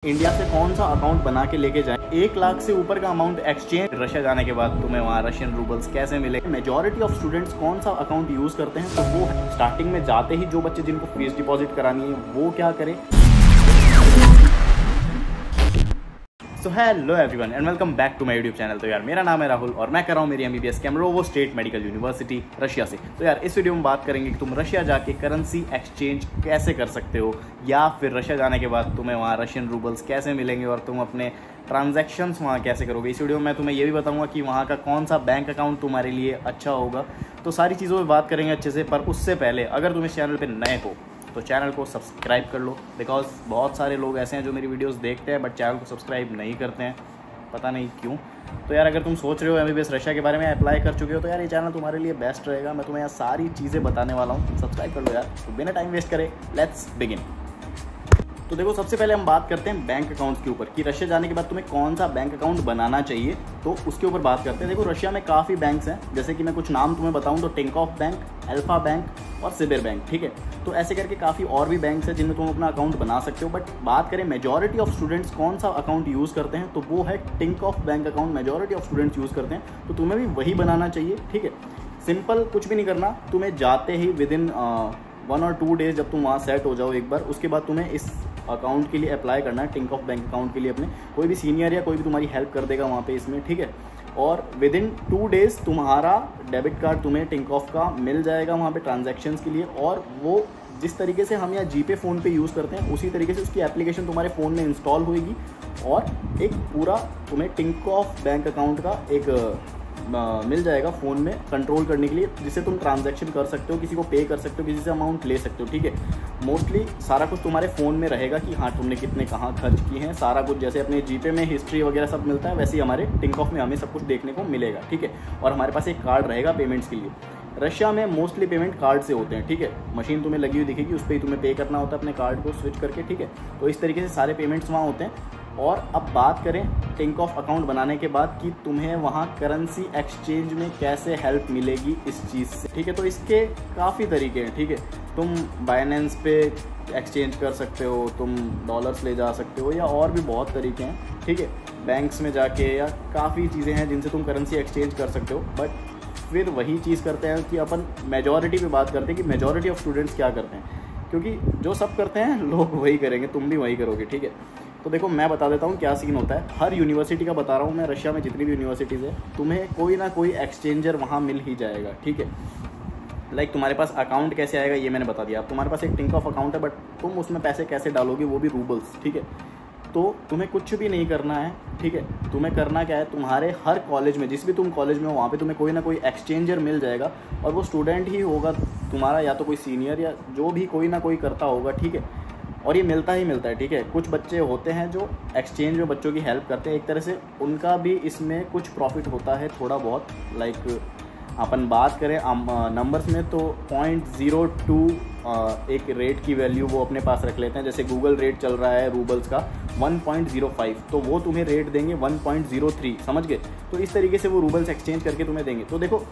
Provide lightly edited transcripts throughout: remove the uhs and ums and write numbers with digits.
India से कौन सा अकाउंट बना के लेके जाएं 1 लाख से ऊपर का अमाउंट एक्सचेंज रशिया जाने के बाद तुम्हें वहाँ रशियन रूबल्स कैसे मिले। मेजॉरिटी ऑफ स्टूडेंट्स कौन सा अकाउंट यूज करते हैं, तो वो स्टार्टिंग में जाते ही जो बच्चे जिनको फीस डिपॉजिट करानी है वो क्या करें। So hello everyone and welcome back to my YouTube channel. तो यार मेरा नाम है राहुल और मैं कर रहा हूँ मेरी MBBS Kemerovo State Medical University Russia से। तो यार इस वीडियो में बात करेंगे कि तुम रशिया जाके करेंसी एक्सचेंज कैसे कर सकते हो, या फिर रशिया जाने के बाद तुम्हें वहाँ रशियन रूबल्स कैसे मिलेंगे और तुम अपने ट्रांजैक्शंस वहाँ कैसे करोगे। इस वीडियो में मैं तुम्हें ये भी बताऊँगा कि वहाँ का कौन सा बैंक अकाउंट तुम्हारे लिए अच्छा होगा। तो सारी चीज़ों पर बात करेंगे अच्छे से, पर उससे पहले अगर तुम इस चैनल पर नए हो तो चैनल को सब्सक्राइब कर लो, बिकॉज बहुत सारे लोग ऐसे हैं जो मेरी वीडियोस देखते हैं बट चैनल को सब्सक्राइब नहीं करते हैं, पता नहीं क्यों। तो यार अगर तुम सोच रहे हो MBBS रशिया के बारे में अप्लाई कर चुके हो तो यार ये चैनल तुम्हारे लिए बेस्ट रहेगा। मैं तुम्हें यहाँ सारी चीज़ें बताने वाला हूँ, सब्सक्राइब कर लो यार। तो बिना टाइम वेस्ट करे लेट्स बिगिन। तो देखो सबसे पहले हम बात करते हैं बैंक अकाउंट्स के ऊपर कि रशिया जाने के बाद तुम्हें कौन सा बैंक अकाउंट बनाना चाहिए, तो उसके ऊपर बात करते हैं। देखो रशिया में काफ़ी बैंक्स हैं, जैसे कि मैं कुछ नाम तुम्हें बताऊं तो टिंकॉफ बैंक, अल्फा बैंक और सिबर बैंक, ठीक है। तो ऐसे करके काफ़ी और भी बैंक्स हैं जिनमें तुम अपना अकाउंट बना सकते हो। बट बात करें मेजॉरिटी ऑफ स्टूडेंट्स कौन सा अकाउंट यूज़ करते हैं, तो वो है Tinkoff bank account majority of students use करते हैं। तो तुम्हें भी वही बनाना चाहिए, ठीक है। सिंपल, कुछ भी नहीं करना, तुम्हें जाते ही विदिन 1 और 2 डेज जब तुम वहाँ सेट हो जाओ एक बार, उसके बाद तुम्हें इस अकाउंट के लिए अप्लाई करना है, टिंकॉफ बैंक अकाउंट के लिए। अपने कोई भी सीनियर या कोई भी तुम्हारी हेल्प कर देगा वहाँ पे इसमें, ठीक है। और विदिन 2 डेज तुम्हारा डेबिट कार्ड तुम्हें टिंकॉफ का मिल जाएगा वहाँ पे ट्रांजैक्शंस के लिए। और वो जिस तरीके से हम यहाँ जीपे फ़ोन पे यूज़ करते हैं उसी तरीके से उसकी एप्लीकेशन तुम्हारे फ़ोन में इंस्टॉल होएगी और एक पूरा तुम्हें टिंकॉफ बैंक अकाउंट का एक मिल जाएगा फ़ोन में कंट्रोल करने के लिए, जिससे तुम ट्रांजैक्शन कर सकते हो, किसी को पे कर सकते हो, किसी से अमाउंट ले सकते हो, ठीक है। मोस्टली सारा कुछ तुम्हारे फ़ोन में रहेगा कि हाँ तुमने कितने कहाँ खर्च किए हैं, सारा कुछ। जैसे अपने जीपे में हिस्ट्री वगैरह सब मिलता है, वैसे ही हमारे टिंकॉफ में हमें सब कुछ देखने को मिलेगा, ठीक है। और हमारे पास एक कार्ड रहेगा पेमेंट्स के लिए। रशिया में मोस्टली पेमेंट कार्ड से होते हैं, ठीक है। मशीन तुम्हें लगी हुई दिखेगी, उस पर ही तुम्हें पे करना होता है अपने कार्ड को स्विच करके, ठीक है। तो इस तरीके से सारे पेमेंट्स वहाँ होते हैं। और अब बात करें टिंकॉफ अकाउंट बनाने के बाद कि तुम्हें वहाँ करेंसी एक्सचेंज में कैसे हेल्प मिलेगी इस चीज़ से, ठीक है। तो इसके काफ़ी तरीके हैं, ठीक है। तुम बाइनेंस पे एक्सचेंज कर सकते हो, तुम डॉलर्स ले जा सकते हो, या और भी बहुत तरीके हैं, ठीक है। बैंक्स में जाके या काफ़ी चीज़ें हैं जिनसे तुम करेंसी एक्सचेंज कर सकते हो। बट फिर वही चीज़ करते हैं कि अपन मेजॉरिटी पे बात करते हैं कि मेजॉरिटी ऑफ स्टूडेंट्स क्या करते हैं, क्योंकि जो सब करते हैं लोग वही करेंगे, तुम भी वही करोगे, ठीक है। तो देखो मैं बता देता हूँ क्या सीन होता है। हर यूनिवर्सिटी का बता रहा हूँ मैं, रशिया में जितनी भी यूनिवर्सिटीज़ है तुम्हें कोई ना कोई एक्सचेंजर वहाँ मिल ही जाएगा, ठीक है। लाइक तुम्हारे पास अकाउंट कैसे आएगा ये मैंने बता दिया। अब तुम्हारे पास एक टिंकॉफ अकाउंट है, बट तुम उसमें पैसे कैसे डालोगे, वो भी रूबल्स, ठीक है। तो तुम्हें कुछ भी नहीं करना है, ठीक है। तुम्हें करना क्या है, तुम्हारे हर कॉलेज में, जिस भी तुम कॉलेज में हो वहाँ पे तुम्हें कोई ना कोई एक्सचेंजर मिल जाएगा, और वो स्टूडेंट ही होगा तुम्हारा, या तो कोई सीनियर या जो भी कोई ना कोई करता होगा, ठीक है। और ये मिलता ही मिलता है, ठीक है। कुछ बच्चे होते हैं जो एक्सचेंज में बच्चों की हेल्प करते हैं, एक तरह से उनका भी इसमें कुछ प्रॉफिट होता है थोड़ा बहुत। लाइक अपन बात करें नंबर्स में तो 0.02 एक रेट की वैल्यू वो अपने पास रख लेते हैं। जैसे गूगल रेट चल रहा है रूबल्स का 1.05, तो वो तुम्हें रेट देंगे 1.03, समझ गए। तो इस तरीके से वो रूबल्स एक्सचेंज करके तुम्हें देंगे। तो देखो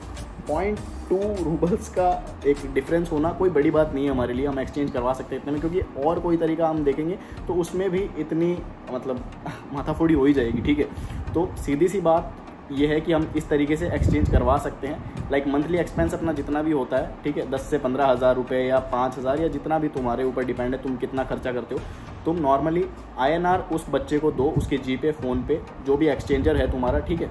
0.2 रूबल्स का एक डिफरेंस होना कोई बड़ी बात नहीं है हमारे लिए, हम एक्सचेंज करवा सकते हैं इतने में, क्योंकि और कोई तरीका हम देखेंगे तो उसमें भी इतनी मतलब माथाफोड़ी हो ही जाएगी, ठीक है। तो सीधी सी बात ये है कि हम इस तरीके से एक्सचेंज करवा सकते हैं। लाइक मंथली एक्सपेंस अपना जितना भी होता है, ठीक है, 10 से 15 हज़ार रुपये या 5,000 या जितना भी तुम्हारे ऊपर डिपेंड है तुम कितना खर्चा करते हो। तुम नॉर्मली INR उस बच्चे को दो, उसके जीपे फ़ोन पे जो भी एक्सचेंजर है तुम्हारा, ठीक है,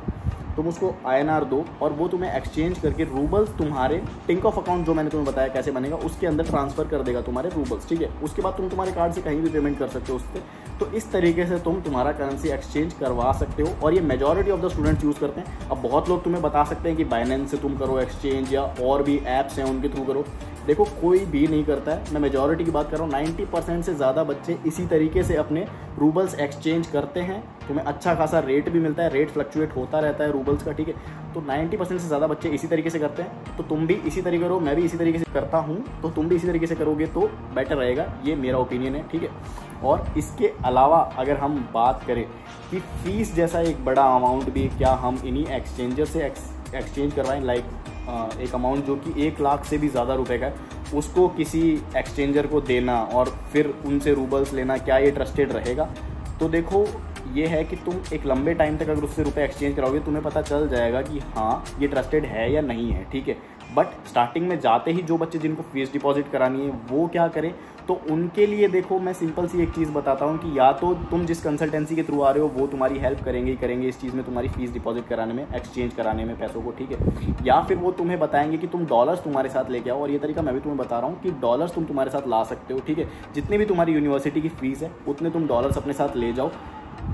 तुम उसको INR दो और वो तुम्हें एक्सचेंज करके रूबल्स तुम्हारे टिंकॉफ अकाउंट जो मैंने तुम्हें बताया कैसे बनेगा उसके अंदर ट्रांसफ़र कर देगा तुम्हारे रूबल्स, ठीक है। उसके बाद तुम तुम्हारे कार्ड से कहीं भी पेमेंट कर सकते हो उससे। तो इस तरीके से तुम तुम्हारा करेंसी एक्सचेंज करवा सकते हो, और ये majority of the students use करते हैं। अब बहुत लोग तुम्हें बता सकते हैं कि बाइनेंस से तुम करो एक्सचेंज, या और भी ऐप्स हैं उनके थ्रू करो। देखो कोई भी नहीं करता है, मैं मेजॉरिटी की बात कर रहा हूँ। 90% से ज़्यादा बच्चे इसी तरीके से अपने रूबल्स एक्सचेंज करते हैं। तुम्हें अच्छा खासा रेट भी मिलता है, रेट फ्लक्चुएट होता रहता है रूबल्स का, ठीक है। तो 90% से ज़्यादा बच्चे इसी तरीके से करते हैं। तो तुम भी इसी तरीके करो, मैं भी इसी तरीके से करता हूँ, तो तुम भी इसी तरीके से करोगे तो बेटर रहेगा, ये मेरा ओपिनियन है, ठीक है। और इसके अलावा अगर हम बात करें कि फ़ीस जैसा एक बड़ा अमाउंट भी क्या हम इन्हीं एक्सचेंजर से एक्सचेंज करवाएं, लाइक एक अमाउंट जो कि 1 लाख से भी ज़्यादा रुपए का है, उसको किसी एक्सचेंजर को देना और फिर उनसे रूबल्स लेना, क्या ये ट्रस्टेड रहेगा? तो देखो ये है कि तुम एक लंबे टाइम तक अगर उससे रुपए एक्सचेंज कराओगे तुम्हें पता चल जाएगा कि हाँ ये ट्रस्टेड है या नहीं है, ठीक है। बट स्टार्टिंग में जाते ही जो बच्चे जिनको फीस डिपॉजिट करानी है वो क्या करें, तो उनके लिए देखो मैं सिंपल सी एक चीज़ बताता हूँ कि या तो तुम जिस कंसल्टेंसी के थ्रू आ रहे हो वो तुम्हारी हेल्प करेंगे ही करेंगे इस चीज़ में, तुम्हारी फीस डिपॉजिट कराने में, एक्सचेंज कराने में पैसों को, ठीक है। या फिर वो तुम्हें बताएंगे कि तुम डॉलर्स तुम्हारे साथ लेके आओ, और ये तरीका मैं भी तुम्हें बता रहा हूँ कि डॉलर्स तुम तुम्हारे साथ ला सकते हो, ठीक है। जितनी भी तुम्हारी यूनिवर्सिटी की फीस है उतने तुम डॉलर्स अपने साथ ले जाओ।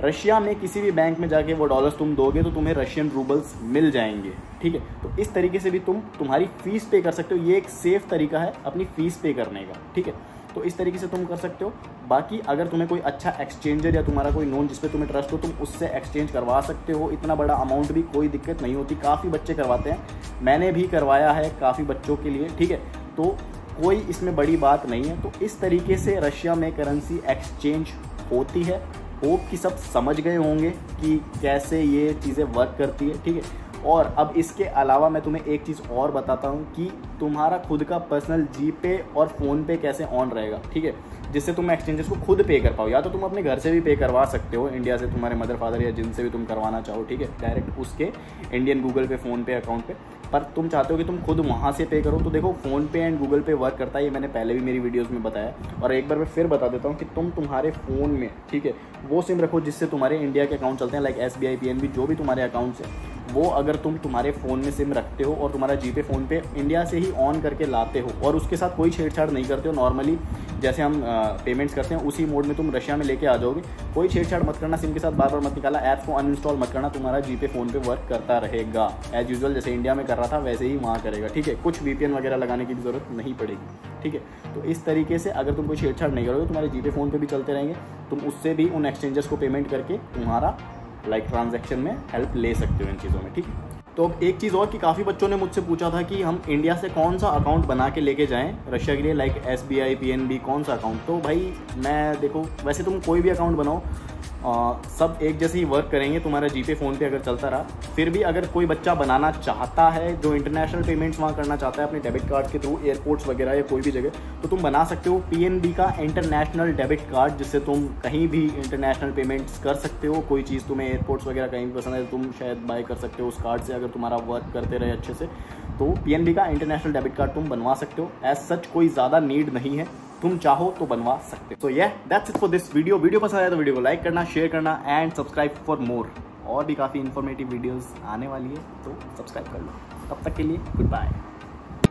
रशिया में किसी भी बैंक में जाके वो डॉलर्स तुम दोगे तो तुम्हें रशियन रूबल्स मिल जाएंगे, ठीक है। तो इस तरीके से भी तुम तुम्हारी फीस पे कर सकते हो, ये एक सेफ तरीका है अपनी फीस पे करने का, ठीक है। तो इस तरीके से तुम कर सकते हो। बाकी अगर तुम्हें कोई अच्छा एक्सचेंजर या तुम्हारा कोई नोन जिस पे तुम्हें ट्रस्ट हो तुम उससे एक्सचेंज करवा सकते हो। इतना बड़ा अमाउंट भी कोई दिक्कत नहीं होती, काफ़ी बच्चे करवाते हैं, मैंने भी करवाया है काफ़ी बच्चों के लिए, ठीक है। तो कोई इसमें बड़ी बात नहीं है। तो इस तरीके से रशिया में करेंसी एक्सचेंज होती है। होप कि सब समझ गए होंगे कि कैसे ये चीज़ें वर्क करती है, ठीक है। और अब इसके अलावा मैं तुम्हें एक चीज़ और बताता हूँ कि तुम्हारा खुद का पर्सनल जीपे और फ़ोनपे कैसे ऑन रहेगा, ठीक है, जिससे तुम एक्सचेंजेस को खुद पे कर पाओ। या तो तुम अपने घर से भी पे करवा सकते हो, इंडिया से तुम्हारे मदर फादर या जिनसे भी तुम करवाना चाहो, ठीक है, डायरेक्ट उसके इंडियन गूगल पे फ़ोनपे अकाउंट पे। पर तुम चाहते हो कि तुम खुद वहाँ से पे करो, तो देखो फ़ोनपे एंड गूगल पे वर्क करता है, ये मैंने पहले भी मेरी वीडियोस में बताया। और एक बार मैं फिर बता देता हूँ कि तुम तुम्हारे फ़ोन में, ठीक है, वो सिम रखो जिससे तुम्हारे इंडिया के अकाउंट चलते हैं, लाइक SBI PNB जो भी तुम्हारे अकाउंट्स हैं, वो अगर तुम तुम्हारे फ़ोन में सिम रखते हो और तुम्हारा जीपे फ़ोन पे इंडिया से ही ऑन करके लाते हो और उसके साथ कोई छेड़छाड़ नहीं करते हो, नॉर्मली जैसे हम पेमेंट्स करते हैं उसी मोड में तुम रशिया में लेके आ जाओगे, कोई छेड़छाड़ मत करना, सिम के साथ बार बार मत निकाला, ऐप्स को अनइंस्टॉल मत करना, तुम्हारा जीपे फ़ोन पे वर्क करता रहेगा एज यूजुअल, जैसे इंडिया में कर रहा था वैसे ही वहाँ करेगा, ठीक है। कुछ VPN वगैरह लगाने की भी ज़रूरत नहीं पड़ेगी, ठीक है। तो इस तरीके से अगर तुम कोई छेड़छाड़ नहीं करोगे तुम्हारे जीपे फ़ोन पे भी चलते रहेंगे, तुम उससे भी उन एक्सचेंजर्स को पेमेंट करके तुम्हारा लाइक ट्रांजैक्शन में हेल्प ले सकते हो इन चीज़ों में, ठीक है। तो अब एक चीज़ और कि काफ़ी बच्चों ने मुझसे पूछा था कि हम इंडिया से कौन सा अकाउंट बना के लेके जाएं रशिया के लिए, लाइक SBI PNB कौन सा अकाउंट। तो भाई मैं देखो वैसे तुम कोई भी अकाउंट बनाओ सब एक जैसे ही वर्क करेंगे, तुम्हारा जीपे फ़ोन पे अगर चलता रहा। फिर भी अगर कोई बच्चा बनाना चाहता है जो इंटरनेशनल पेमेंट्स वहाँ करना चाहता है अपने डेबिट कार्ड के थ्रू एयरपोर्ट्स वगैरह या कोई भी जगह, तो तुम बना सकते हो PNB का इंटरनेशनल डेबिट कार्ड, जिससे तुम कहीं भी इंटरनेशनल पेमेंट्स कर सकते हो। कोई चीज़ तुम्हें एयरपोर्ट्स वगैरह कहीं भी पसंद है तुम शायद बाय कर सकते हो उस कार्ड से, अगर तुम्हारा वर्क करते रहे अच्छे से। तो PNB का इंटरनेशनल डेबिट कार्ड तुम बनवा सकते हो, एज सच कोई ज़्यादा नीड नहीं है, तुम चाहो तो बनवा सकते हो। सो yeah, that's it for this video. Video पसंद आया तो वीडियो को लाइक करना, शेयर करना एंड सब्सक्राइब फॉर मोर। और भी काफ़ी इन्फॉर्मेटिव वीडियोस आने वाली है तो सब्सक्राइब कर लो। तब तक के लिए गुड बाय।